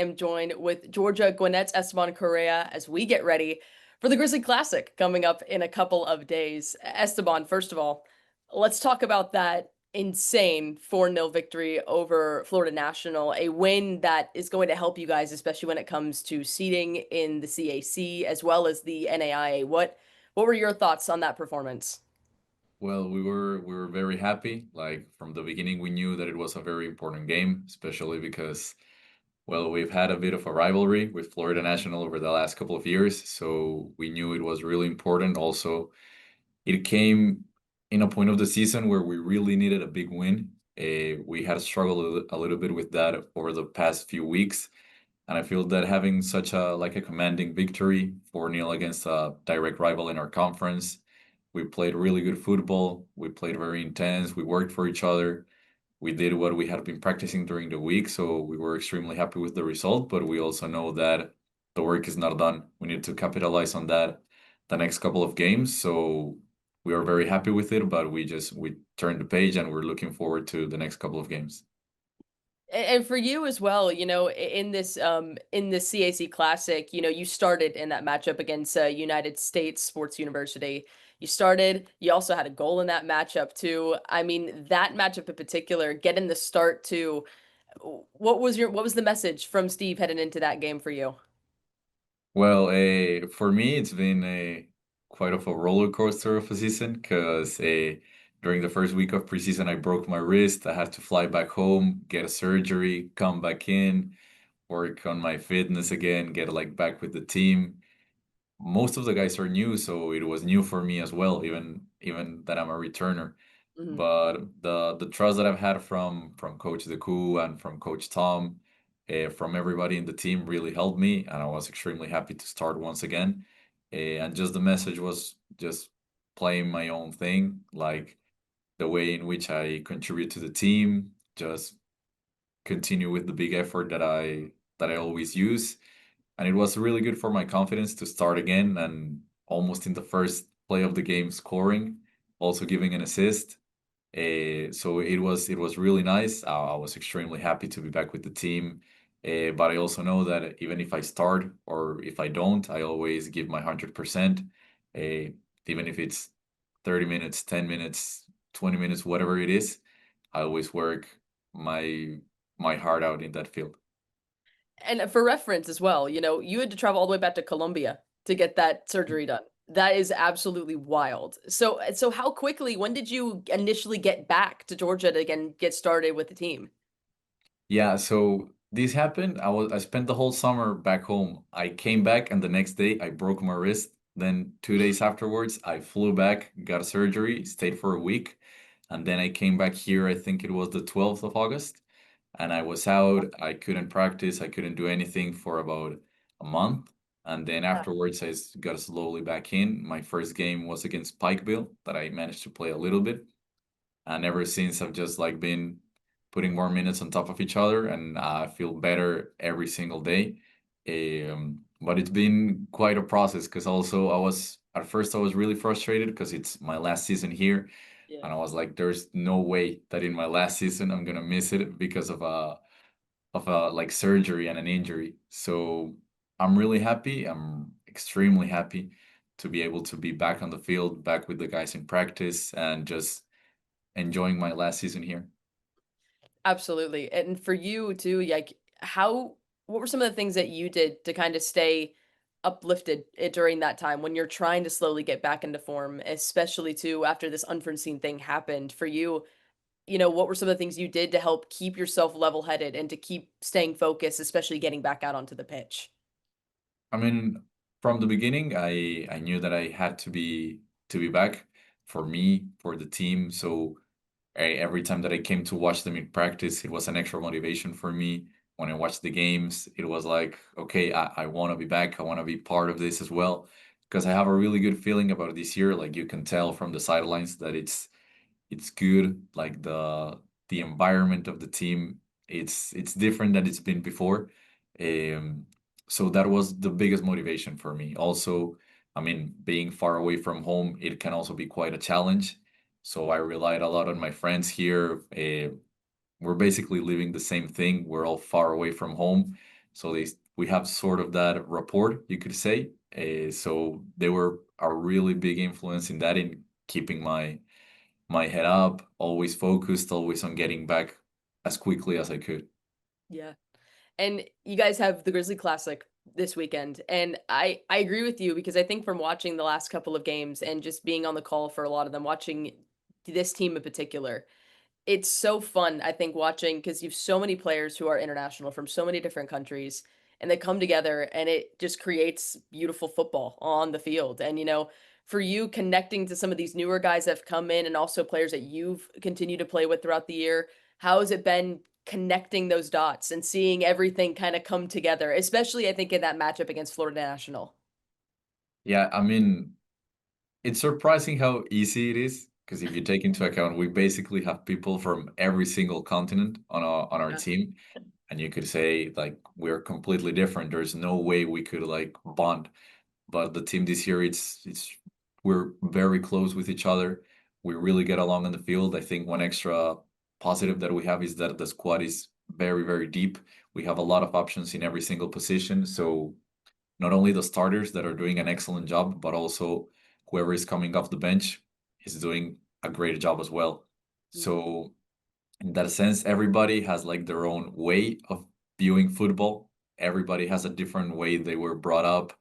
am joined with Georgia Gwinnett's Esteban Correa as we get ready for the Grizzly Classic coming up in a couple of days. Esteban, first of all, let's talk about that insane 4-0 victory over Florida National, a win that is going to help you guys, especially when it comes to seeding in the CAC as well as the NAIA. What were your thoughts on that performance? Well, we were very happy. Like from the beginning, we knew that it was a very important game, especially because, well, we've had a bit of a rivalry with Florida National over the last couple of years, so we knew it was really important. Also, it came in a point of the season where we really needed a big win. We had struggled a little bit with that over the past few weeks, and I feel that having such a commanding victory, 4-0 against a direct rival in our conference, we played really good football. We played very intense. We worked for each other. We did what we had been practicing during the week, so we were extremely happy with the result, but we also know that the work is not done. We need to capitalize on that the next couple of games. So we are very happy with it, but we turned the page and we're looking forward to the next couple of games. And for you as well, in this CAC Classic, you started in that matchup against United States Sports University. You started, you also had a goal in that matchup too. I mean, that matchup in particular, getting the start too. What was the message from Steve heading into that game for you? Well, for me, it's been a quite of a roller coaster of a season because during the first week of preseason, I broke my wrist. I had to fly back home, get a surgery, come back in, work on my fitness again, get like back with the team. Most of the guys are new, so it was new for me as well, even that I'm a returner. Mhm. But the trust that I've had from Coach Deku and from Coach Tom, from everybody in the team really helped me, and I was extremely happy to start once again. And just the message was just playing my own thing, like the way in which I contribute to the team, just continue with the big effort that I always use, and it was really good for my confidence to start again and almost in the first play of the game scoring, also giving an assist. So it was really nice. I was extremely happy to be back with the team. But I also know that even if I start or if I don't, I always give my 100%. Even if it's 30 minutes, 10 minutes, 20 minutes, whatever it is, I always work my my heart out in that field. And for reference as well, you had to travel all the way back to Colombia to get that surgery done. That is absolutely wild. So how quickly, when did you initially get back to Georgia to again get started with the team? Yeah, so this happened. I spent the whole summer back home. I came back and the next day I broke my wrist. Then 2 days afterwards, I flew back, got surgery, stayed for a week, and then I came back here. I think it was the 12th of August, and I was out. I couldn't practice. I couldn't do anything for about a month. And then afterwards, got slowly back in. My first game was against Pikeville that I managed to play a little bit. And ever since, I've just like been putting more minutes on top of each other, and I feel better every single day. But it's been quite a process because also I was at first I was really frustrated because it's my last season here, Yeah. and I was like, "There's no way that in my last season I'm gonna miss it because of a like surgery and an injury." So I'm really happy. I'm extremely happy to be able to be back on the field, back with the guys in practice, and just enjoying my last season here. Absolutely. And for you too, like what were some of the things that you did to kind of stay uplifted during that time when you're trying to slowly get back into form, especially too after this unforeseen thing happened for you? What were some of the things you did to help keep yourself level-headed and to keep staying focused, especially getting back out onto the pitch? I mean, from the beginning, I knew that I had to be back for me, for the team. So every time that I came to watch them in practice, it was an extra motivation for me. When I watched the games, it was like, okay, I want to be back. I want to be part of this as well. Because I have a really good feeling about this year. Like you can tell from the sidelines that it's good. Like the environment of the team, it's different than it's been before. Um, so that was the biggest motivation for me. Also, I mean, being far away from home, it can also be quite a challenge. So I relied a lot on my friends here. We're basically living the same thing. We're all far away from home. So we have sort of that rapport, you could say. So they were a really big influence in that, in keeping my head up, always focused, always on getting back as quickly as I could. Yeah. And you guys have the Grizzly Classic this weekend. And I agree with you because I think from watching the last couple of games and just being on the call for a lot of them, watching this team in particular, it's so fun, I think, watching because you've so many players who are international from so many different countries, and they come together and it just creates beautiful football on the field. And, for you connecting to some of these newer guys that have come in and also players that you've continued to play with throughout the year, how has it been connecting those dots and seeing everything kind of come together, especially I think in that matchup against Florida National? Yeah, I mean, it's surprising how easy it is, because if you take into account we basically have people from every single continent on our Yeah. team, and you could say like we're completely different. There's no way we could like bond. But the team this year, it's we're very close with each other. We really get along on the field. I think one extra positive that we have is that the squad is very, very deep. We have a lot of options in every single position. So not only the starters that are doing an excellent job, but also whoever is coming off the bench is doing a great job as well. Mhm. So in that sense, everybody has like their own way of viewing football. Everybody has a different way they were brought up.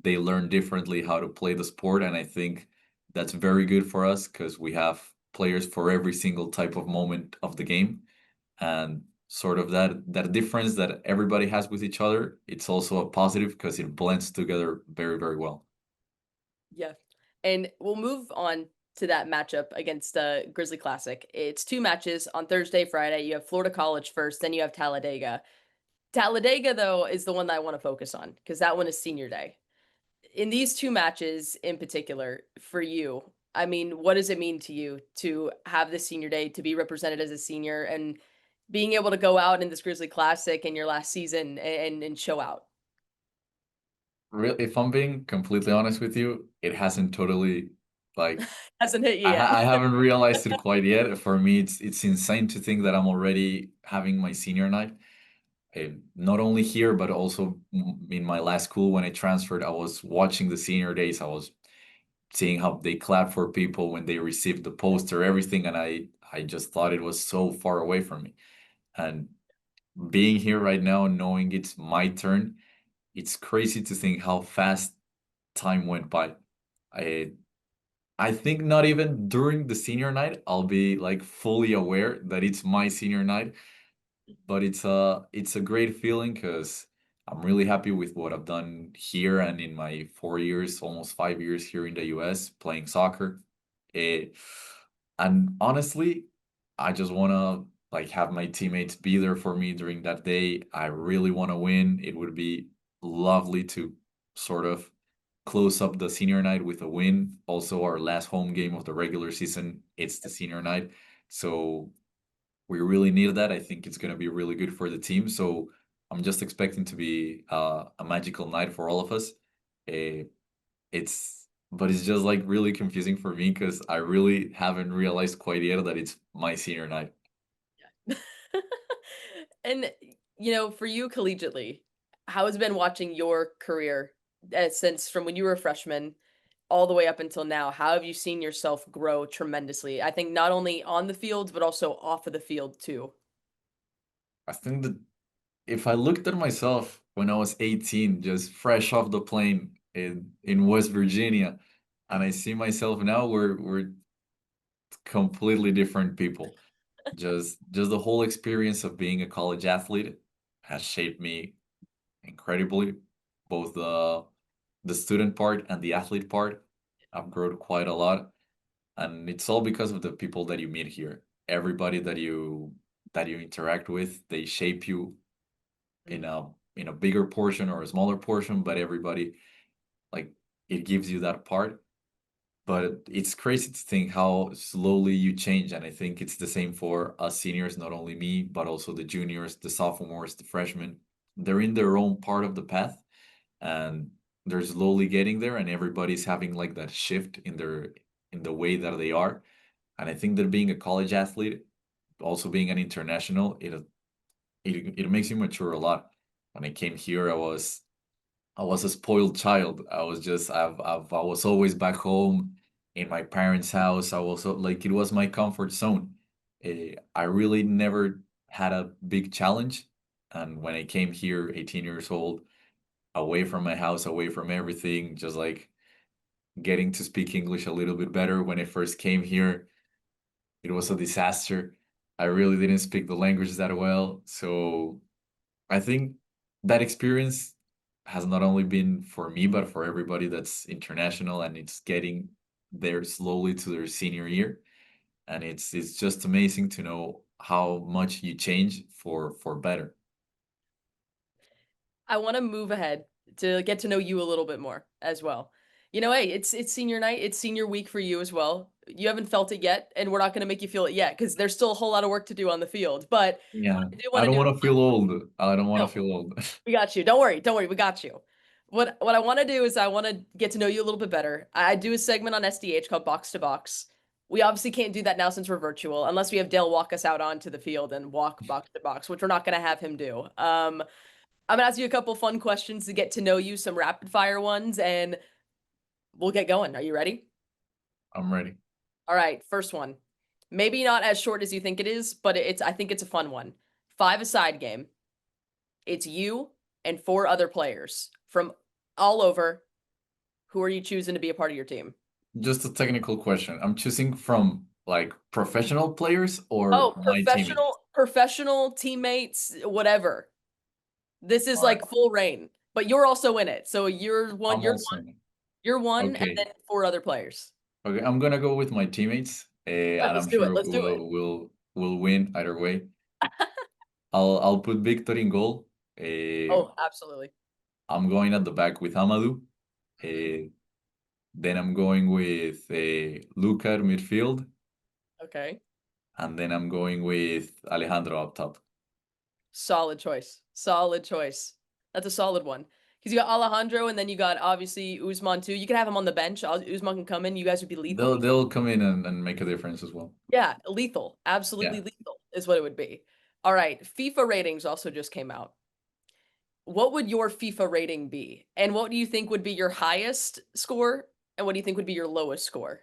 They learn differently how to play the sport, and I think that's very good for us because we have players for every single type of moment of the game, and sort of that difference that everybody has with each other, it's also a positive because it blends together very, very well. Yeah. And we'll move on to that matchup against the Grizzly Classic. It's two matches on Thursday, Friday. You have Florida College first, then you have Talladega. Talladega, though, is the one that I want to focus on because that one is senior day. In these two matches in particular, for you, I mean, what does it mean to you to have this senior day, to be represented as a senior, and being able to go out in this Grizzly Classic in your last season and show out? Real, if I'm being completely honest with you, it hasn't totally like Hasn't hit you yet. I haven't realized it quite yet. For me, it's insane to think that I'm already having my senior night. Not only here, but also in my last school when I transferred, I was watching the senior days. I was seeing how they clap for people when they received the poster, everything, and I just thought it was so far away from me. And being here right now, knowing it's my turn, it's crazy to think how fast time went by. I I think not even during the senior night, I'll be like fully aware that it's my senior night, but it's a great feeling because I'm really happy with what I've done here and in my 4 years, almost 5 years here in the US playing soccer. Eh, and honestly, I just wanna like have my teammates be there for me during that day. I really want to win. It would be lovely to sort of close up the senior night with a win. Also, our last home game of the regular season, it's the senior night. So we really need that. I think it's going to be really good for the team. So I'm just expecting to be a magical night for all of us. Uh, but it's just like really confusing for me because I really haven't realized quite yet that it's my senior night. And, for you collegiately, how has it been watching your career since from when you were a freshman all the way up until now? How have you seen yourself grow tremendously? I think not only on the field, but also off of the field too. I think that if I looked at myself when I was 18, just fresh off the plane in West Virginia, and I see myself now, we're completely different people. Just the whole experience of being a college athlete has shaped me incredibly, both the student part and the athlete part. I've grown quite a lot, and it's all because of the people that you meet here. Everybody that you interact with, they shape you in Mm. a bigger portion or a smaller portion, but everybody, like, it gives you that part. But it's crazy to think how slowly you change, and I think it's the same for us seniors, not only me, but also the juniors, the sophomores, the freshmen. They're in their own part of the path, and they're slowly getting there, and everybody's having like that shift in the way that they are. And I think that being a college athlete, also being an international, it makes you mature a lot. when I came here, I was a spoiled child. I was always back home in my parents' house. I was like, it was my comfort zone. I really never had a big challenge. And when I came here, 18 years old, away from my house, away from everything, just like getting to speak English a little bit better. When I first came here, it was a disaster. I really didn't speak the language that well. So I think that experience has not only been for me, but for everybody that's international and it's getting there slowly to their senior year. And it's just amazing to know how much you change for better. I want to move ahead to get to know you a little bit more as well. Hey, it's senior night, it's senior week for you as well. You haven't felt it yet, and we're not going to make you feel it yet because there's still a whole lot of work to do on the field. But Yeah. I do I want to don't do want to feel old. I don't want no, to feel old. we got you. Don't worry, we got you. What I want to do is I want to get to know you a little bit better. I do a segment on SDH called Box to Box. We obviously can't do that now since we're virtual, unless we have Dale walk us out onto the field and walk box to box, which we're not going to have him do. I'm gonna ask you a couple fun questions to get to know you, some rapid fire ones, and we'll get going. Are you ready? I'm ready. All right, first one. Maybe not as short as you think it is, but I think it's a fun one. Five-a-side game. It's you and four other players from all over. Who are you choosing to be a part of your team? Just a technical question. I'm choosing from like professional players or Oh, my teammates. professional teammates, whatever. This is All right. like full reign, but you're also in it. So I'm also in it. you're one, and Okay. then four other players. Okay, I'm gonna go with my teammates, Good, and let's I'm do it. sure Let's do it. we'll win either way. I'll put Victor in goal. Oh, absolutely. I'm going at the back with Amadou. Uh, then I'm going with Luca at midfield, Okay. and then I'm going with Alejandro up top. Solid choice. Solid choice. That's a solid one. Because you got Alejandro, and then you got obviously Usman too. You can have him on the bench. Usman can come in. You guys would be lethal. They'll come in and make a difference as well. Yeah, lethal. Yeah. Absolutely lethal is what it would be. All right. FIFA ratings also just came out. What would your FIFA rating be? And what do you think would be your highest score? And what do you think would be your lowest score?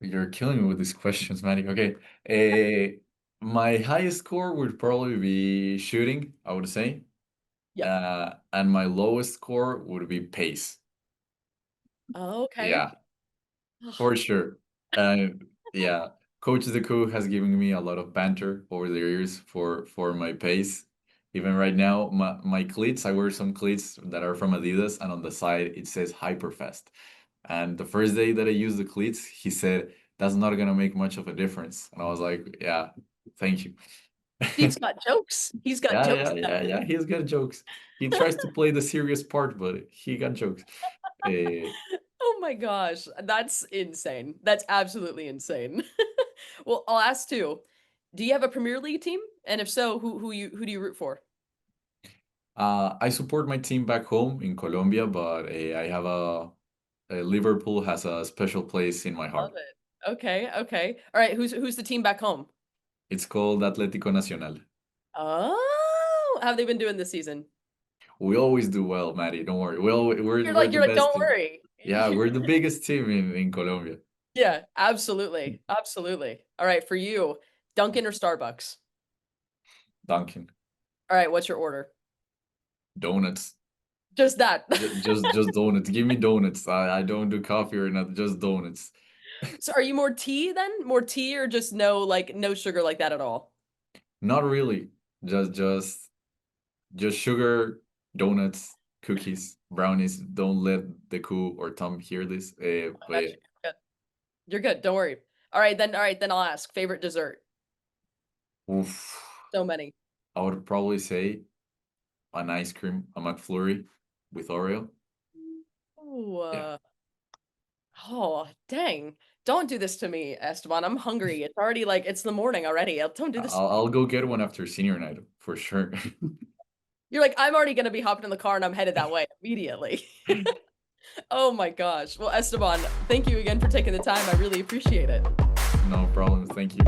You're killing me with these questions, Manny. Okay. Uh, my highest score would probably be shooting, I would say. Yep. And my lowest score would be pace. Okay. Yeah, for sure. Yeah, Coach Zaku has given me a lot of banter over the years for my pace. Even right now, my cleats, I wear some cleats that are from Adidas, and on the side it says Hyperfast. And the first day that I used the cleats, he said, "That's not gonna make much of a difference." And I was like, "Yeah, thank you." He's got jokes. He's got Yeah, jokes. yeah. He's got jokes. He tries to play the serious part, but he got jokes. Uh, Oh my gosh, that's insane. That's absolutely insane. Well, I'll ask too. Do you have a Premier League team? And if so, who do you root for? I support my team back home in Colombia, but I have Liverpool has a special place in my Love heart. it. Okay, okay. All right, who's the team back home? It's called Atlético Nacional. Oh, how have they been doing this season? We always do well, Maddie. Don't worry. We're the You're like, best don't team. worry. Yeah, we're the biggest team in Colombia. Yeah, absolutely. Absolutely. All right, for you, Dunkin' or Starbucks? Dunkin', All right, what's your order? donuts. Just that. Just donuts. Give me donuts. I don't do coffee or not. Just donuts. So are you more tea then? More tea or just no sugar like that at all? Not really. Just sugar, donuts, cookies, brownies. Don't let the cool or Tom hear this. I But got yeah. you. Good. You're good. Don't worry. All right, then I'll ask. Favorite dessert? Oof. So many. I would probably say an ice cream, a McFlurry with Oreo. Ooh, Yeah. oh, dang. Don't do this to me, Esteban. I'm hungry. It's already like it's the morning already. Don't do this. I'll go get one after senior night for sure. You're like, I'm already gonna be hopping in the car and I'm headed that way immediately. Oh my gosh. Well, Esteban, thank you again for taking the time. I really appreciate it. No problem. Thank you.